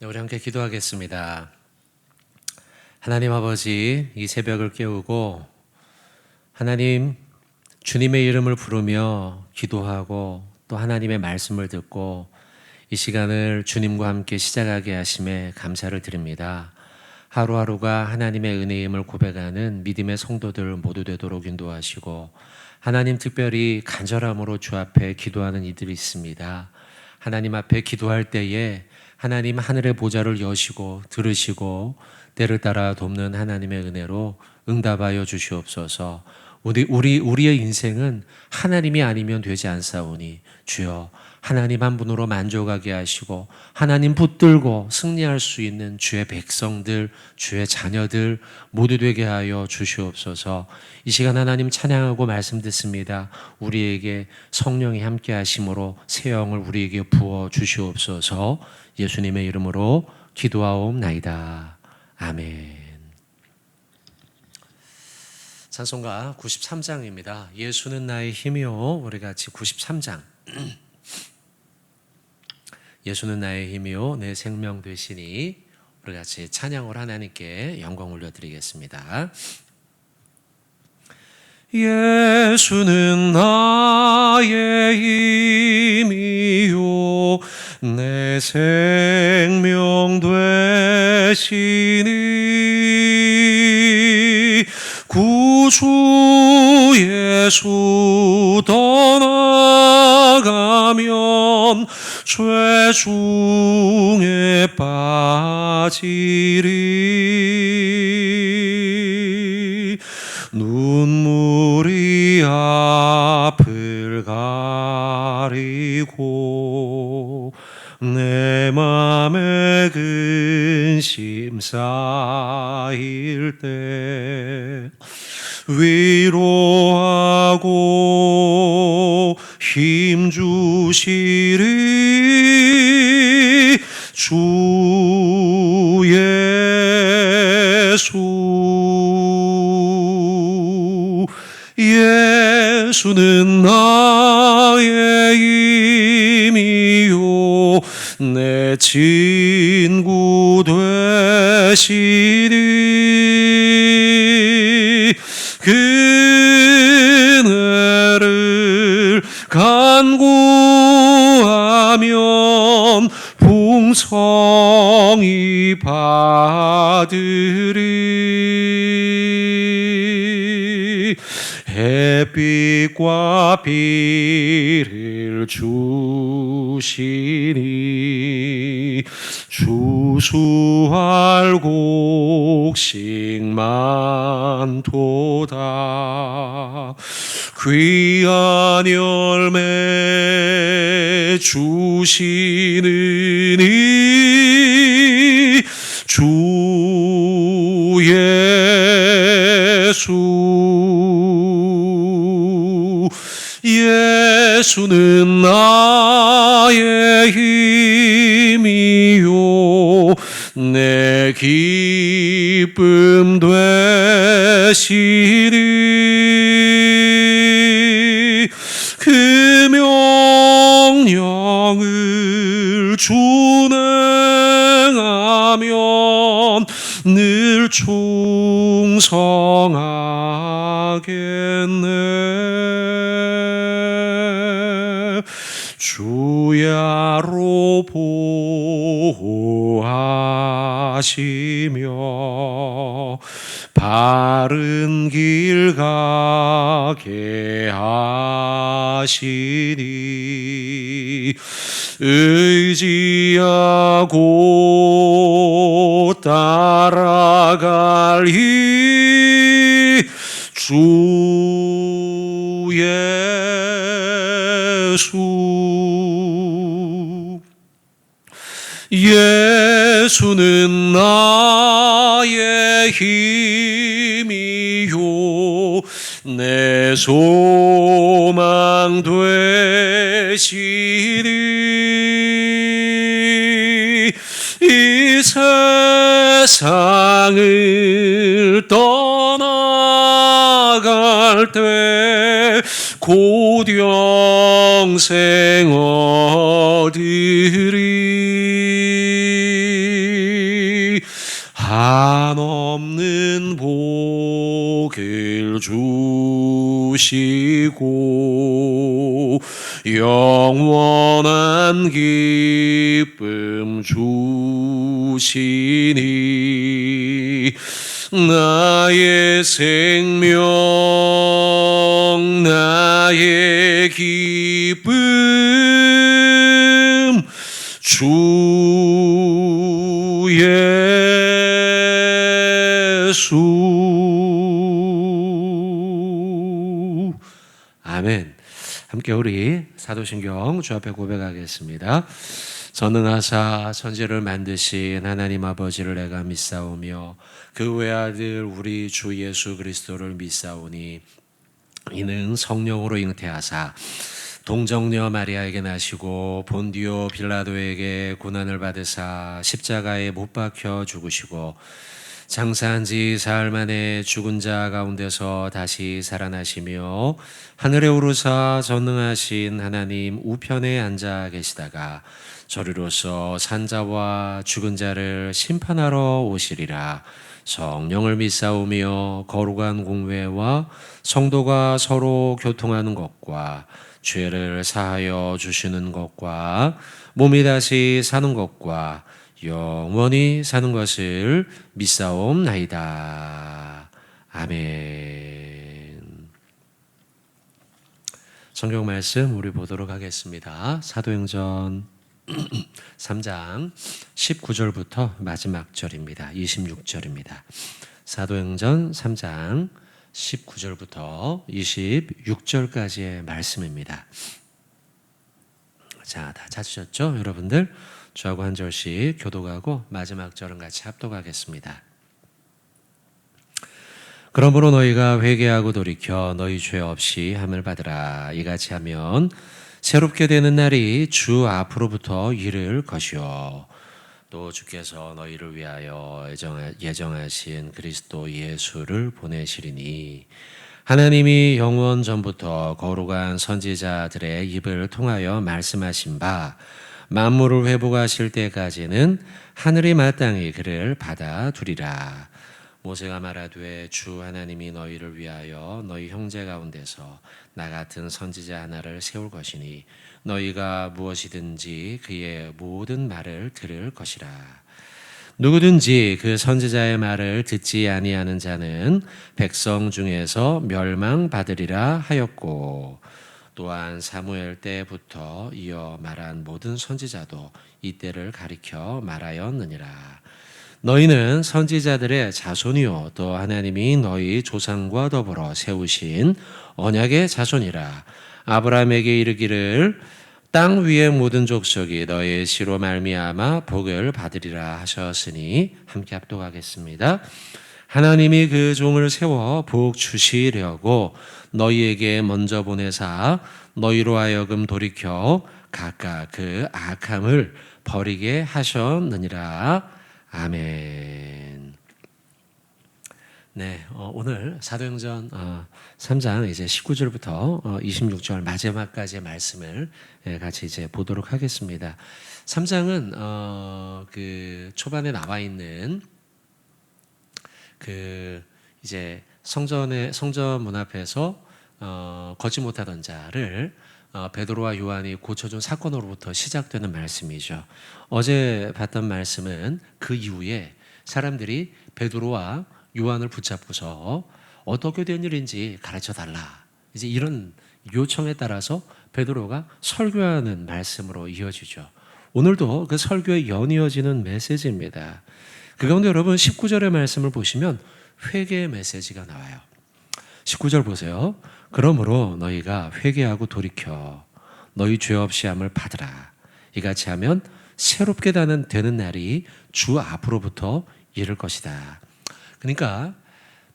네, 우리 함께 기도하겠습니다. 하나님 아버지, 이 새벽을 깨우고 하나님 주님의 이름을 부르며 기도하고 또 하나님의 말씀을 듣고 이 시간을 주님과 함께 시작하게 하심에 감사를 드립니다. 하루하루가 하나님의 은혜임을 고백하는 믿음의 성도들 모두 되도록 인도하시고 하나님 특별히 간절함으로 주 앞에 기도하는 이들이 있습니다. 하나님 앞에 기도할 때에 하나님 하늘의 보좌를 여시고 들으시고 때를 따라 돕는 하나님의 은혜로 응답하여 주시옵소서. 우리의 인생은 하나님이 아니면 되지 않사오니 주여 하나님 한 분으로 만족하게 하시고 하나님 붙들고 승리할 수 있는 주의 백성들, 주의 자녀들 모두 되게 하여 주시옵소서. 이 시간 하나님 찬양하고 말씀 듣습니다. 우리에게 성령이 함께 하심으로 새 영을 우리에게 부어 주시옵소서. 예수님의 이름으로 기도하옵나이다. 아멘. 찬송가 93장입니다. 예수는 나의 힘이요. 우리 같이 93장. 예수는 나의 힘이요 내 생명 되시니 우리 같이 찬양을 하나님께 영광 올려드리겠습니다. 예수는 나의 힘이요 내 생명 되시니 구주 예수 떠나가면 죄 중에 빠지리 눈물이 앞을 가리고 내 맘에 근심 쌓일 때 위로하고 힘 주시리 주 예수. 예수는 나의 힘이요 내 친구 되시니 그네를 간구하면 풍성히 받으리 햇빛과 비를 주시니 주수할 곡식 많도다 귀한 열매 주시느니 주 예수. 예수는 나의 힘이요 내 기쁨 되시리 그 명령을 준행하면 늘 충성하겠네 주야로 보호하시며 바른 길 가게 하시니 의지하고 따라갈 이 주 예수. 예수는 나의 힘이요 내 소망 되시리 이 세상을 떠나갈 때 곧 영생 얻으리 한없는 복을 주시고 영원한 기쁨 주시니 나의 생명 나의 기쁨 주 예수. 아멘. 함께 우리 사도신경 주 앞에 고백하겠습니다. 전능하사 천지를 만드신 하나님 아버지를 내가 믿사오며 그 외아들 우리 주 예수 그리스도를 믿사오니 이는 성령으로 잉태하사 동정녀 마리아에게 나시고 본디오 빌라도에게 고난을 받으사 십자가에 못 박혀 죽으시고 장사한 지 사흘 만에 죽은 자 가운데서 다시 살아나시며 하늘에 오르사 전능하신 하나님 우편에 앉아 계시다가 저리로서 산자와 죽은 자를 심판하러 오시리라. 성령을 믿사오며 거룩한 공회와 성도가 서로 교통하는 것과 죄를 사하여 주시는 것과 몸이 다시 사는 것과 영원히 사는 것을 믿사옵나이다. 아멘. 성경 말씀 우리 보도록 하겠습니다. 사도행전 3장 19절부터 마지막 절입니다. 26절입니다. 사도행전 3장 19절부터 26절까지의 말씀입니다. 자, 다 찾으셨죠? 여러분들 저하고 한 절씩 교독하고 마지막 절은 같이 합독하겠습니다. 그러므로 너희가 회개하고 돌이켜 너희 죄 없이 함을 받으라. 이같이 하면 새롭게 되는 날이 주 앞으로부터 이를 것이요 또 주께서 너희를 위하여 예정하신 그리스도 예수를 보내시리니 하나님이 영원 전부터 거룩한 선지자들의 입을 통하여 말씀하신 바 만물을 회복하실 때까지는 하늘이 마땅히 그를 받아두리라. 모세가 말하되 주 하나님이 너희를 위하여 너희 형제 가운데서 나 같은 선지자 하나를 세울 것이니 너희가 무엇이든지 그의 모든 말을 들을 것이라. 누구든지 그 선지자의 말을 듣지 아니하는 자는 백성 중에서 멸망받으리라 하였고 또한 사무엘 때부터 이어 말한 모든 선지자도 이때를 가리켜 말하였느니라. 너희는 선지자들의 자손이요 또 하나님이 너희 조상과 더불어 세우신 언약의 자손이라. 아브라함에게 이르기를 땅 위의 모든 족속이 너의 씨로 말미암아 복을 받으리라 하셨으니 함께 합독하겠습니다. 하나님이 그 종을 세워 복 주시려고 너희에게 먼저 보내사 너희로 하여금 돌이켜 각각 그 악함을 버리게 하셨느니라. 아멘. 네, 오늘 사도행전 3장 이제 19절부터 26절 마지막까지의 말씀을 같이 이제 보도록 하겠습니다. 3장은 그 초반에 나와 있는 그 이제 성전 문 앞에서 걷지 못하던 자를 베드로와 요한이 고쳐준 사건으로부터 시작되는 말씀이죠. 어제 봤던 말씀은 그 이후에 사람들이 베드로와 요한을 붙잡고서 어떻게 된 일인지 가르쳐 달라. 이제 이런 요청에 따라서 베드로가 설교하는 말씀으로 이어지죠. 오늘도 그 설교에 연이어지는 메시지입니다. 그 가운데 여러분 19절의 말씀을 보시면 회개의 메시지가 나와요. 19절 보세요. 그러므로 너희가 회개하고 돌이켜 너희 죄 없이 함을 받으라. 이같이 하면 새롭게 되는 날이 주 앞으로부터 이를 것이다. 그러니까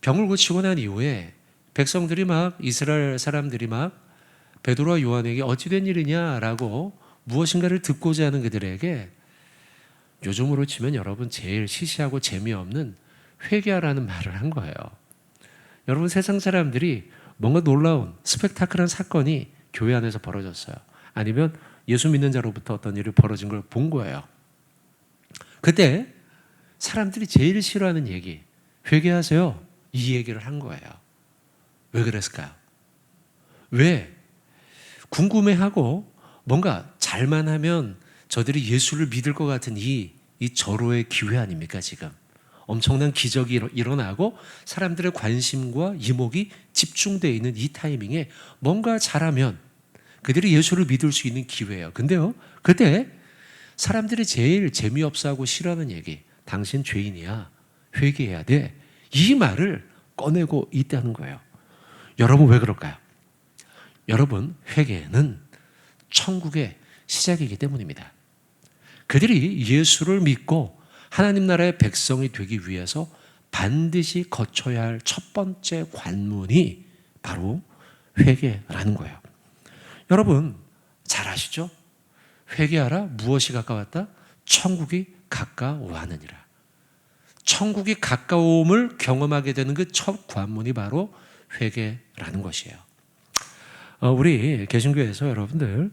병을 고치고 난 이후에 백성들이 막 이스라엘 사람들이 막 베드로와 요한에게 어찌 된 일이냐라고 무엇인가를 듣고자 하는 그들에게 요즘으로 치면 여러분 제일 시시하고 재미없는 회개하라는 말을 한 거예요. 여러분 세상 사람들이 뭔가 놀라운 스펙타클한 사건이 교회 안에서 벌어졌어요. 아니면 예수 믿는 자로부터 어떤 일이 벌어진 걸 본 거예요. 그때 사람들이 제일 싫어하는 얘기, 회개하세요, 이 얘기를 한 거예요. 왜 그랬을까요? 왜? 궁금해하고 뭔가 잘만 하면 저들이 예수를 믿을 것 같은 이 절호의 기회 아닙니까? 지금 엄청난 기적이 일어나고 사람들의 관심과 이목이 집중되어 있는 이 타이밍에 뭔가 잘하면 그들이 예수를 믿을 수 있는 기회예요. 근데요, 그때 사람들이 제일 재미없어하고 싫어하는 얘기, 당신 죄인이야, 회개해야 돼, 이 말을 꺼내고 있다는 거예요. 여러분, 왜 그럴까요? 여러분, 회개는 천국의 시작이기 때문입니다. 그들이 예수를 믿고 하나님 나라의 백성이 되기 위해서 반드시 거쳐야 할 첫 번째 관문이 바로 회개라는 거예요. 여러분 잘 아시죠? 회개하라, 무엇이 가까웠다? 천국이 가까워하느니라. 천국이 가까움을 경험하게 되는 그 첫 관문이 바로 회개라는 것이에요. 우리 개신교에서 여러분들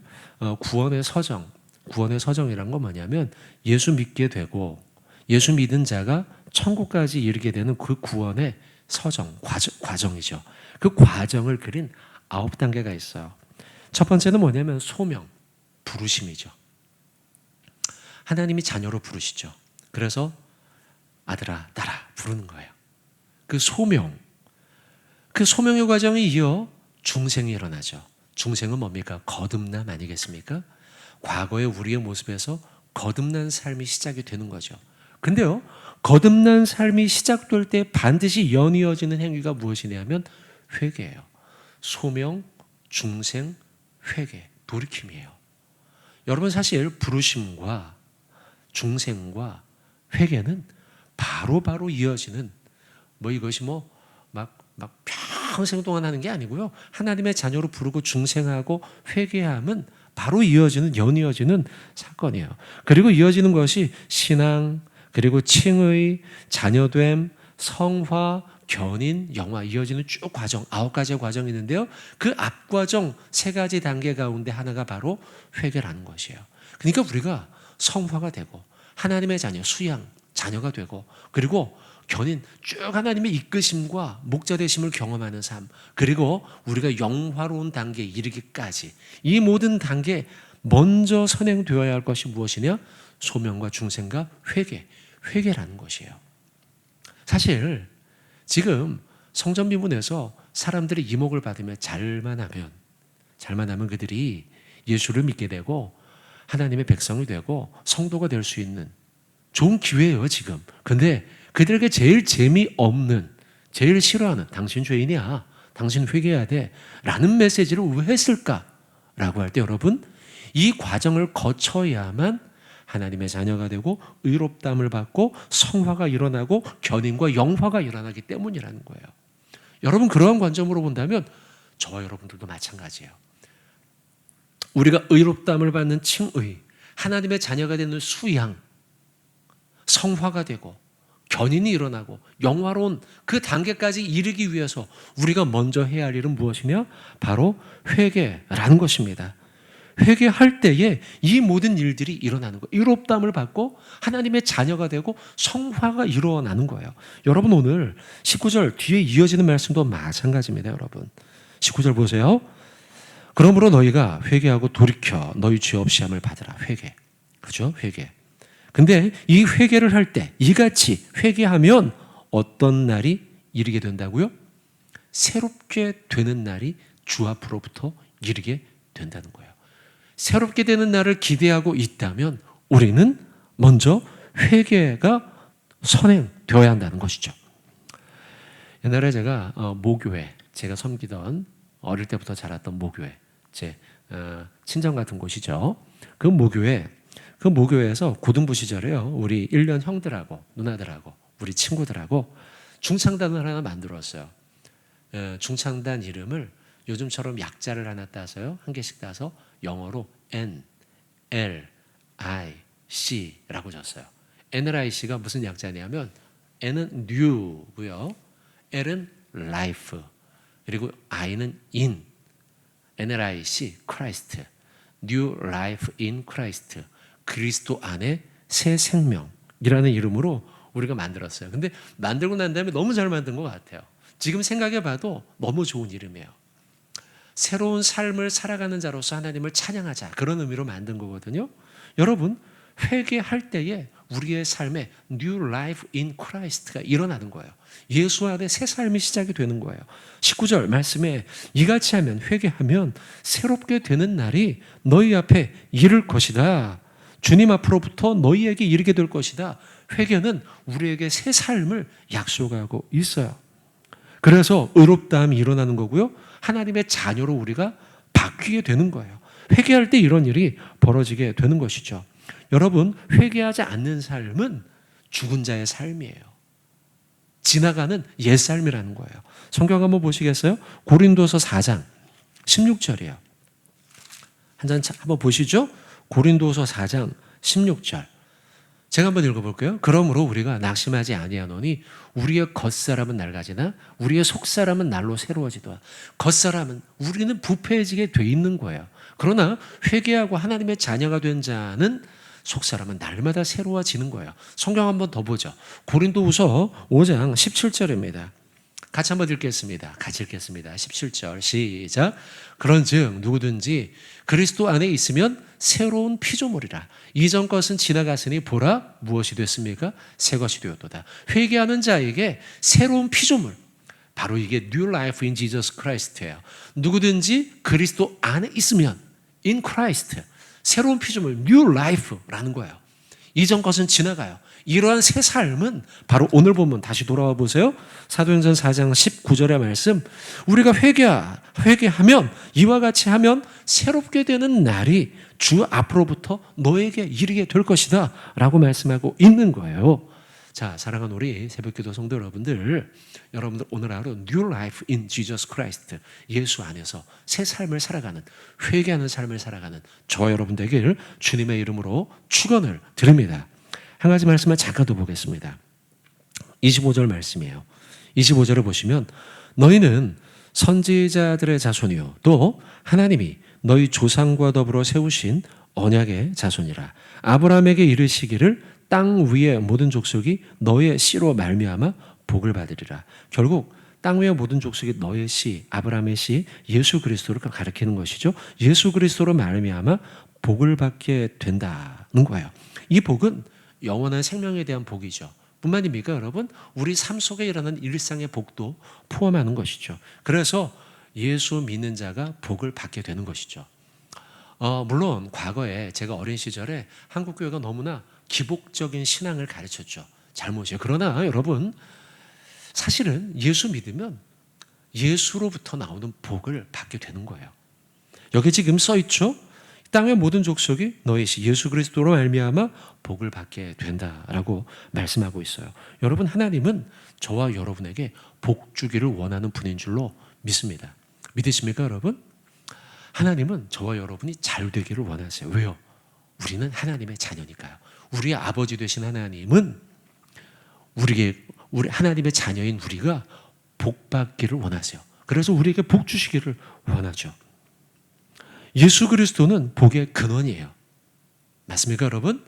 구원의 서정이란 건 뭐냐면 예수 믿게 되고 예수 믿은 자가 천국까지 이르게 되는 그 구원의 서정, 과정이죠. 그 과정을 그린 9단계가 있어요. 첫 번째는 뭐냐면 소명, 부르심이죠. 하나님이 자녀로 부르시죠. 그래서 아들아, 딸아 부르는 거예요. 그 소명의 과정이 이어 중생이 일어나죠. 중생은 뭡니까? 거듭남 아니겠습니까? 과거의 우리의 모습에서 거듭난 삶이 시작이 되는 거죠. 근데요, 거듭난 삶이 시작될 때 반드시 연이어지는 행위가 무엇이냐면 회개예요. 소명, 중생, 회개, 돌이킴이에요. 여러분, 사실 부르심과 중생과 회개는 바로바로 이어지는, 이것이 막 평생 동안 하는 게 아니고요. 하나님의 자녀로 부르고 중생하고 회개함은 바로 연이어지는 사건이에요. 그리고 이어지는 것이 신앙, 그리고 칭의, 자녀됨, 성화, 견인, 영화, 이어지는 쭉 과정, 9가지의 과정이 있는데요. 그 앞과정 3가지 단계 가운데 하나가 바로 회개라는 것이에요. 그러니까 우리가 성화가 되고 하나님의 자녀, 수양, 자녀가 되고, 그리고 견인, 쭉 하나님의 이끄심과 목자 되심을 경험하는 삶, 그리고 우리가 영화로운 단계에 이르기까지 이 모든 단계에 먼저 선행되어야 할 것이 무엇이냐? 소명과 중생과 회개라는 것이에요. 사실 지금 성전 미문에서 사람들이 이목을 받으며 잘만 하면 그들이 예수를 믿게 되고 하나님의 백성이 되고 성도가 될 수 있는 좋은 기회예요, 지금. 근데 그들에게 제일 재미없는, 제일 싫어하는, 당신 죄인이야, 당신 회개해야 돼 라는 메시지를 왜 했을까라고 할 때 여러분, 이 과정을 거쳐야만 하나님의 자녀가 되고 의롭다함을 받고 성화가 일어나고 견인과 영화가 일어나기 때문이라는 거예요. 여러분, 그러한 관점으로 본다면 저와 여러분들도 마찬가지예요. 우리가 의롭다함을 받는 칭의, 하나님의 자녀가 되는 수양, 성화가 되고 견인이 일어나고 영화로운 그 단계까지 이르기 위해서 우리가 먼저 해야 할 일은 무엇이냐? 바로 회개라는 것입니다. 회개할 때에 이 모든 일들이 일어나는 거예요. 의롭다함을 받고 하나님의 자녀가 되고 성화가 일어나는 거예요. 여러분, 오늘 19절 뒤에 이어지는 말씀도 마찬가지입니다. 여러분, 19절 보세요. 그러므로 너희가 회개하고 돌이켜 너희 죄 없이 함을 받으라. 회개. 그죠? 회개. 근데 이 회개를 할 때 이같이 회개하면 어떤 날이 이르게 된다고요? 새롭게 되는 날이 주 앞으로부터 이르게 된다는 거예요. 새롭게 되는 날을 기대하고 있다면 우리는 먼저 회개가 선행되어야 한다는 것이죠. 옛날에 제가 모교회, 제가 섬기던 어릴 때부터 자랐던 모교회, 제 친정 같은 곳이죠. 그 모교회에서 고등부 시절에요, 우리 1년 형들하고 누나들하고 우리 친구들하고 중창단을 하나 만들었어요. 중창단 이름을 요즘처럼 약자를 하나 따서요, 한 개씩 따서 영어로 N, L, I, C라고 줬어요. NLIC가 무슨 약자냐면 N은 New고요, L은 Life, 그리고 I는 In, NLIC, Christ, New Life in Christ, 그리스도 안에 새 생명이라는 이름으로 우리가 만들었어요. 근데 만들고 난 다음에 너무 잘 만든 것 같아요. 지금 생각해 봐도 너무 좋은 이름이에요. 새로운 삶을 살아가는 자로서 하나님을 찬양하자, 그런 의미로 만든 거거든요. 여러분, 회개할 때에 우리의 삶에 New Life in Christ가 일어나는 거예요. 예수 안에 새 삶이 시작이 되는 거예요. 19절 말씀에 이같이 하면, 회개하면 새롭게 되는 날이 너희 앞에 이를 것이다. 주님 앞으로부터 너희에게 이르게 될 것이다. 회개는 우리에게 새 삶을 약속하고 있어요. 그래서 의롭다함이 일어나는 거고요. 하나님의 자녀로 우리가 바뀌게 되는 거예요. 회개할 때 이런 일이 벌어지게 되는 것이죠. 여러분, 회개하지 않는 삶은 죽은 자의 삶이에요. 지나가는 옛삶이라는 거예요. 성경 한번 보시겠어요? 고린도서 4장 16절이에요. 한번 보시죠. 고린도서 4장 16절. 제가 한번 읽어볼게요. 그러므로 우리가 낙심하지 아니하노니 우리의 겉사람은 낡아지나 우리의 속사람은 날로 새로워지도다. 겉사람은 우리는 부패해지게 돼 있는 거예요. 그러나 회개하고 하나님의 자녀가 된 자는 속사람은 날마다 새로워지는 거예요. 성경 한번 더 보죠. 고린도후서 5장 17절입니다. 같이 한번 읽겠습니다. 같이 읽겠습니다. 17절 시작. 그런즉 누구든지 그리스도 안에 있으면 새로운 피조물이라. 이전 것은 지나갔으니 보라 무엇이 됐습니까? 새 것이 되었도다. 회개하는 자에게 새로운 피조물, 바로 이게 New Life in Jesus Christ예요. 누구든지 그리스도 안에 있으면, in Christ, 새로운 피조물, New Life라는 거예요. 이전 것은 지나가요. 이러한 새 삶은 바로 오늘 보면 다시 돌아와 보세요. 사도행전 4장 19절의 말씀, 우리가 회개하면, 이와 같이 하면 새롭게 되는 날이 주 앞으로부터 너에게 이르게 될 것이다 라고 말씀하고 있는 거예요. 자, 사랑하는 우리 새벽기도 성도 여러분들 오늘 하루 New Life in Jesus Christ, 예수 안에서 새 삶을 살아가는, 회개하는 삶을 살아가는 저와 여러분 되길 주님의 이름으로 축원을 드립니다. 한 가지 말씀을 잠깐 더 보겠습니다. 25절 말씀이에요. 25절을 보시면 너희는 선지자들의 자손이요 또 하나님이 너희 조상과 더불어 세우신 언약의 자손이라. 아브라함에게 이르시기를 땅 위의 모든 족속이 너의 씨로 말미암아 복을 받으리라. 결국 땅 위의 모든 족속이 너의 씨, 아브라함의 씨, 예수 그리스도를 가리키는 것이죠. 예수 그리스도로 말미암아 복을 받게 된다는 거예요. 이 복은 영원한 생명에 대한 복이죠. 뿐만입니까 여러분? 우리 삶 속에 일어나는 일상의 복도 포함하는 것이죠. 그래서 예수 믿는 자가 복을 받게 되는 것이죠. 물론 과거에 제가 어린 시절에 한국교회가 너무나 기복적인 신앙을 가르쳤죠. 잘못이에요. 그러나 여러분, 사실은 예수 믿으면 예수로부터 나오는 복을 받게 되는 거예요. 여기 지금 써 있죠. 땅의 모든 족속이 너희 시 예수 그리스도로 말미암아 복을 받게 된다라고 말씀하고 있어요. 여러분, 하나님은 저와 여러분에게 복 주기를 원하는 분인 줄로 믿습니다. 믿으십니까 여러분? 하나님은 저와 여러분이 잘 되기를 원하세요. 왜요? 우리는 하나님의 자녀니까요. 우리의 아버지 되신 하나님은 우리 하나님의 자녀인 우리가 복 받기를 원하세요. 그래서 우리에게 복 주시기를 원하죠. 예수 그리스도는 복의 근원이에요. 맞습니까 여러분?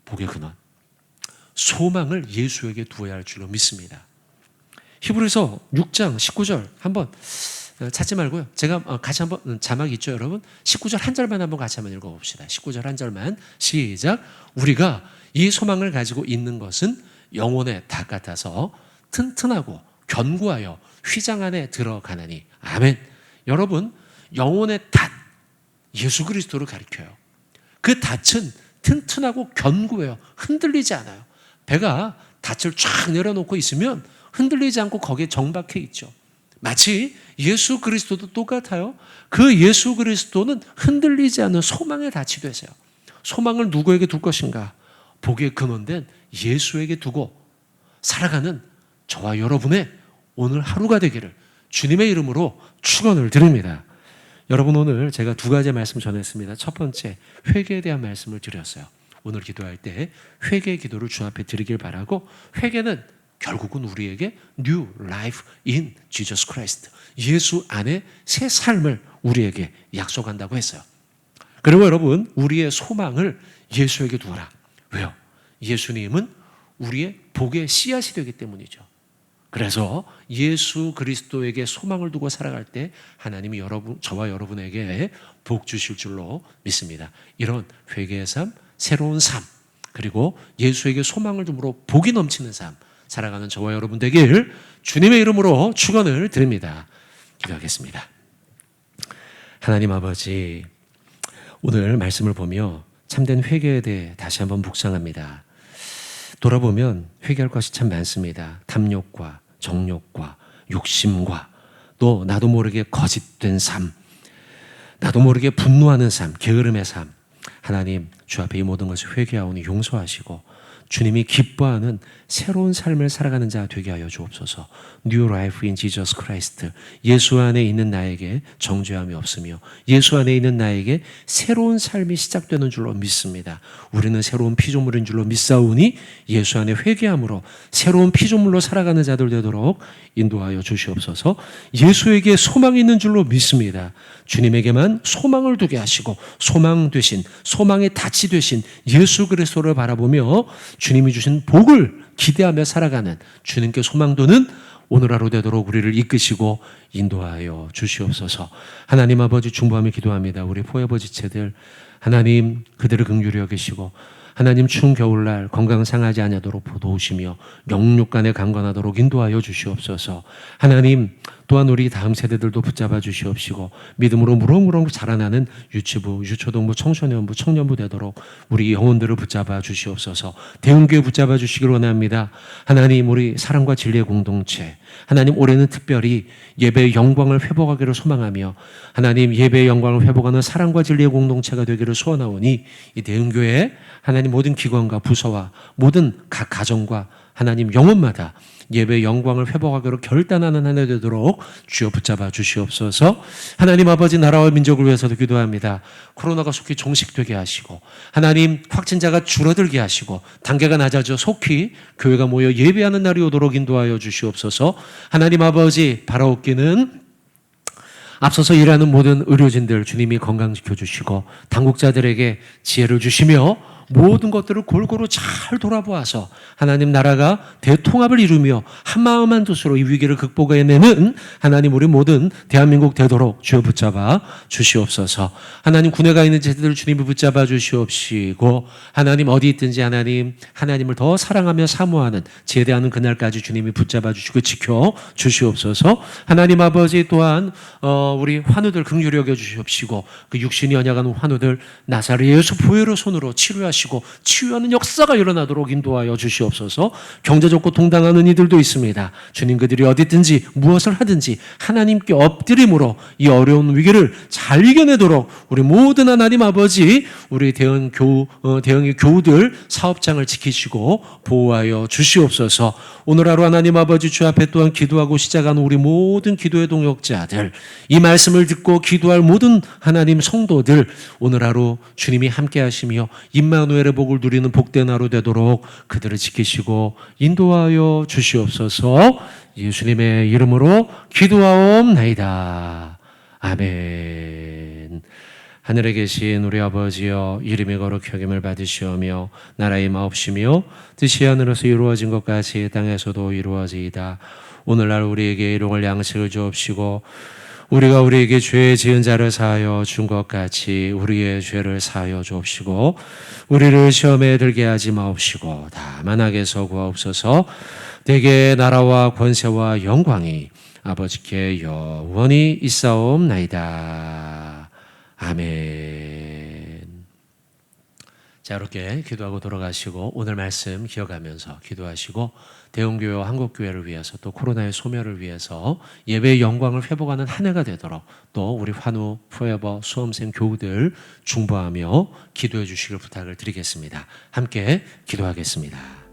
복의 근원. 소망을 예수에게 두어야 할 줄로 믿습니다. 히브리서 6장 19절 한번 찾지 말고요. 제가 같이 한번, 자막 있죠 여러분? 19절 한 절만 한번 같이 한번 읽어봅시다. 19절 한 절만 시작. 우리가 이 소망을 가지고 있는 것은 영혼의 닭 같아서 튼튼하고 견고하여 휘장 안에 들어가나니. 아멘. 여러분, 영혼의 닭, 예수 그리스도를 가리켜요. 그 닻은 튼튼하고 견고해요. 흔들리지 않아요. 배가 닻을 쫙 내려놓고 있으면 흔들리지 않고 거기에 정박해 있죠. 마치 예수 그리스도도 똑같아요. 그 예수 그리스도는 흔들리지 않는 소망의 닻이 되세요. 소망을 누구에게 둘 것인가? 복의 근원된 예수에게 두고 살아가는 저와 여러분의 오늘 하루가 되기를 주님의 이름으로 축원을 드립니다. 여러분, 오늘 제가 두 가지 말씀 전했습니다. 첫 번째, 회개에 대한 말씀을 드렸어요. 오늘 기도할 때 회개 기도를 주 앞에 드리길 바라고, 회개는 결국은 우리에게 New Life in Jesus Christ, 예수 안에 새 삶을 우리에게 약속한다고 했어요. 그리고 여러분, 우리의 소망을 예수에게 두어라. 왜요? 예수님은 우리의 복의 씨앗이 되기 때문이죠. 그래서 예수 그리스도에게 소망을 두고 살아갈 때 하나님이 저와 여러분에게 복 주실 줄로 믿습니다. 이런 회개의 삶, 새로운 삶, 그리고 예수에게 소망을 두므로 복이 넘치는 삶 살아가는 저와 여러분 되길 주님의 이름으로 축원을 드립니다. 기도하겠습니다. 하나님 아버지, 오늘 말씀을 보며 참된 회개에 대해 다시 한번 묵상합니다. 돌아보면 회개할 것이 참 많습니다. 탐욕과 정욕과 욕심과 또 나도 모르게 거짓된 삶, 나도 모르게 분노하는 삶, 게으름의 삶. 하나님, 주 앞에 이 모든 것을 회개하오니 용서하시고 주님이 기뻐하는 새로운 삶을 살아가는 자 되게 하여 주옵소서. New life in Jesus Christ. 예수 안에 있는 나에게 정죄함이 없으며 예수 안에 있는 나에게 새로운 삶이 시작되는 줄로 믿습니다. 우리는 새로운 피조물인 줄로 믿사오니 예수 안에 회개함으로 새로운 피조물로 살아가는 자들 되도록 인도하여 주시옵소서. 예수에게 소망이 있는 줄로 믿습니다. 주님에게만 소망을 두게 하시고 소망 되신, 소망의 닻이 되신 예수 그리스도를 바라보며 주님이 주신 복을 기대하며 살아가는 주님께 소망 두는 오늘 하루 되도록 우리를 이끄시고 인도하여 주시옵소서. 하나님 아버지, 중보하며 기도합니다. 우리 포에버 지체들 하나님, 그들을 긍휼히 여기시고 하나님, 추운 겨울날 건강 상하지 아니하도록 도우시며 영육간에 강건하도록 인도하여 주시옵소서. 하나님, 또한 우리 다음 세대들도 붙잡아 주시옵시고 믿음으로 무럭무럭 자라나는 유치부, 유초동부, 청소년부, 청년부 되도록 우리 영혼들을 붙잡아 주시옵소서. 대흥교회 붙잡아 주시길 원합니다. 하나님, 우리 사랑과 진리의 공동체, 하나님, 올해는 특별히 예배의 영광을 회복하기를 소망하며 하나님, 예배의 영광을 회복하는 사랑과 진리의 공동체가 되기를 소원하오니 이 대흥교회 하나님 모든 기관과 부서와 모든 각 가정과 하나님 영혼마다 예배의 영광을 회복하기로 결단하는 한 해 되도록 주여 붙잡아 주시옵소서. 하나님 아버지, 나라와 민족을 위해서도 기도합니다. 코로나가 속히 종식되게 하시고 하나님, 확진자가 줄어들게 하시고 단계가 낮아져 속히 교회가 모여 예배하는 날이 오도록 인도하여 주시옵소서. 하나님 아버지, 바라옵기는 앞서서 일하는 모든 의료진들 주님이 건강지켜 주시고 당국자들에게 지혜를 주시며 모든 것들을 골고루 잘 돌아보아서 하나님 나라가 대통합을 이루며 한마음 한뜻으로 이 위기를 극복해내는 하나님 우리 모든 대한민국 되도록 주여 붙잡아 주시옵소서. 하나님, 군에 가 있는 제자들 주님이 붙잡아 주시옵시고 하나님 어디 있든지 하나님을 더 사랑하며 사모하는 제대하는 그날까지 주님이 붙잡아 주시고 지켜 주시옵소서. 하나님 아버지, 또한 우리 환우들 긍휼히 여겨 주시옵시고 그 육신이 연약한 환우들 나사렛 예수 보혈의 손으로 치료하시고 치유하는 역사가 일어나도록 인도하여 주시옵소서. 경제적 고통당하는 이들도 있습니다. 주님, 그들이 어디 있든지 무엇을 하든지 하나님께 엎드림으로 이 어려운 위기를 잘 이겨내도록 우리 모든 하나님 아버지, 우리 대형의 교우들 사업장을 지키시고 보호하여 주시옵소서. 오늘 하루 하나님 아버지 주 앞에 또한 기도하고 시작하는 우리 모든 기도의 동역자들, 이 말씀을 듣고 기도할 모든 하나님 성도들, 오늘 하루 주님이 함께 하시며 임마누엘의 복을 누리는 복된 하루 되도록 그들을 지키시고 인도하여 주시옵소서. 예수님의 이름으로 기도하옵나이다. 아멘. 하늘에 계신 우리 아버지여, 이름이 거룩히 여김을 받으시오며 나라의 마옵시며 뜻이 하늘에서 이루어진 것 같이 땅에서도 이루어지이다. 오늘날 우리에게 일용할 양식을 주옵시고 우리가 우리에게 죄 지은 자를 사하여 준 것 같이 우리의 죄를 사하여 주옵시고 우리를 시험에 들게 하지 마옵시고 다만 악에서 구하옵소서. 대개 나라와 권세와 영광이 아버지께 영원히 있사옵나이다. 아멘. 자, 이렇게 기도하고 돌아가시고 오늘 말씀 기억하면서 기도하시고 대흥교회와 한국교회를 위해서 또 코로나의 소멸을 위해서 예배의 영광을 회복하는 한 해가 되도록 또 우리 환우, 포에버, 수험생 교우들 중보하며 기도해 주시길 부탁을 드리겠습니다. 함께 기도하겠습니다.